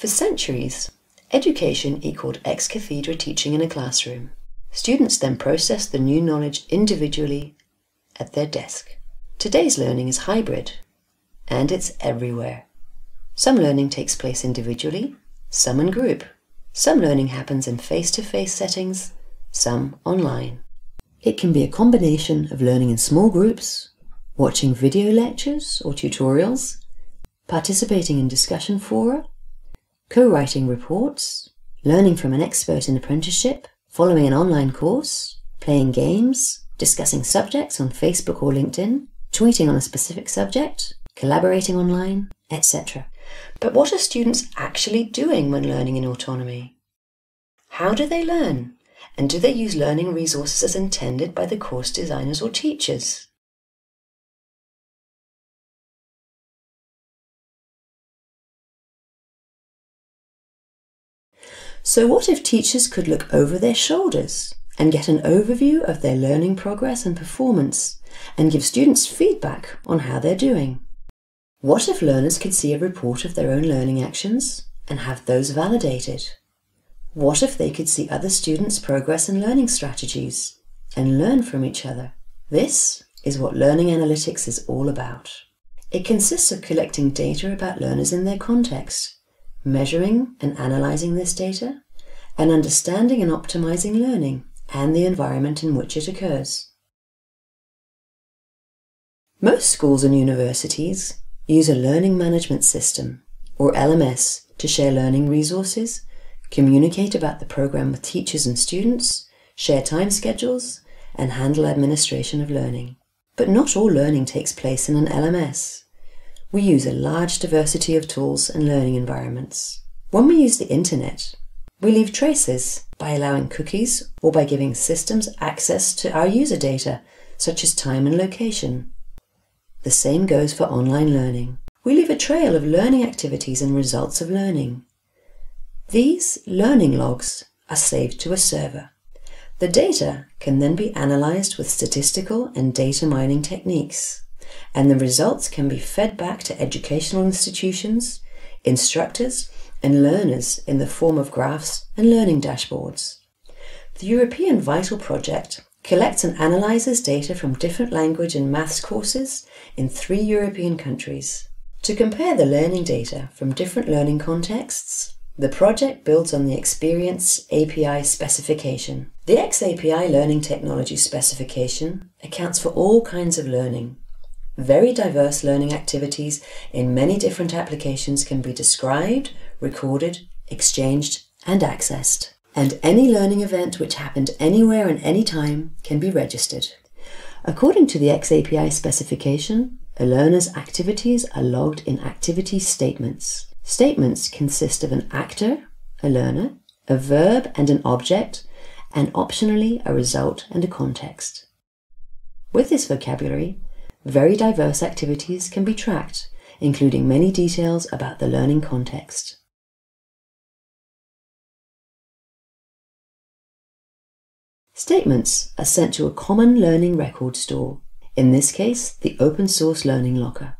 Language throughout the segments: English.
For centuries, education equaled ex cathedra teaching in a classroom. Students then processed the new knowledge individually at their desk. Today's learning is hybrid, and it's everywhere. Some learning takes place individually, some in group. Some learning happens in face-to-face settings, some online. It can be a combination of learning in small groups, watching video lectures or tutorials, participating in discussion fora, co-writing reports, learning from an expert in apprenticeship, following an online course, playing games, discussing subjects on Facebook or LinkedIn, tweeting on a specific subject, collaborating online, etc. But what are students actually doing when learning in autonomy? How do they learn? And do they use learning resources as intended by the course designers or teachers? So what if teachers could look over their shoulders and get an overview of their learning progress and performance and give students feedback on how they're doing? What if learners could see a report of their own learning actions and have those validated? What if they could see other students' progress and learning strategies and learn from each other? This is what learning analytics is all about. It consists of collecting data about learners in their context, measuring and analyzing this data, and understanding and optimizing learning and the environment in which it occurs. Most schools and universities use a learning management system, or LMS, to share learning resources, communicate about the program with teachers and students, share time schedules, and handle administration of learning. But not all learning takes place in an LMS. We use a large diversity of tools and learning environments. When we use the internet, we leave traces by allowing cookies or by giving systems access to our user data, such as time and location. The same goes for online learning. We leave a trail of learning activities and results of learning. These learning logs are saved to a server. The data can then be analyzed with statistical and data mining techniques, and the results can be fed back to educational institutions, instructors, and learners in the form of graphs and learning dashboards. The European VITAL project collects and analyzes data from different language and maths courses in 3 European countries. To compare the learning data from different learning contexts, the project builds on the Experience API specification. The XAPI learning technology specification accounts for all kinds of learning. Very diverse learning activities in many different applications can be described, recorded, exchanged, and accessed. And any learning event which happened anywhere and any time can be registered. According to the XAPI specification, a learner's activities are logged in activity statements. Statements consist of an actor, a learner, a verb and an object, and optionally a result and a context. With this vocabulary, very diverse activities can be tracked, including many details about the learning context. Statements are sent to a common learning record store, in this case the open source learning locker.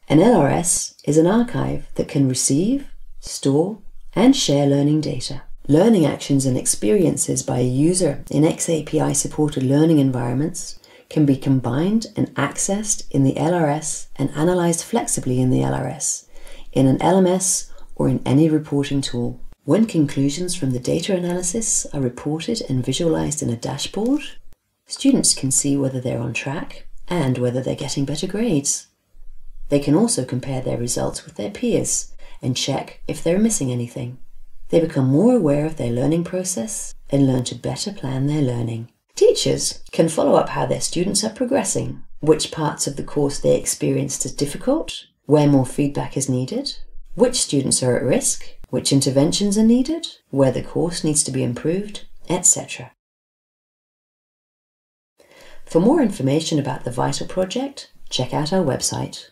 An LRS is an archive that can receive, store, and share learning data. Learning actions and experiences by a user in XAPI supported learning environments can be combined and accessed in the LRS and analyzed flexibly in the LRS, in an LMS, or in any reporting tool. When conclusions from the data analysis are reported and visualized in a dashboard, students can see whether they're on track and whether they're getting better grades. They can also compare their results with their peers and check if they're missing anything. They become more aware of their learning process and learn to better plan their learning. Teachers can follow up how their students are progressing, which parts of the course they experienced as difficult, where more feedback is needed, which students are at risk, which interventions are needed, where the course needs to be improved, etc. For more information about the VITAL project, check out our website.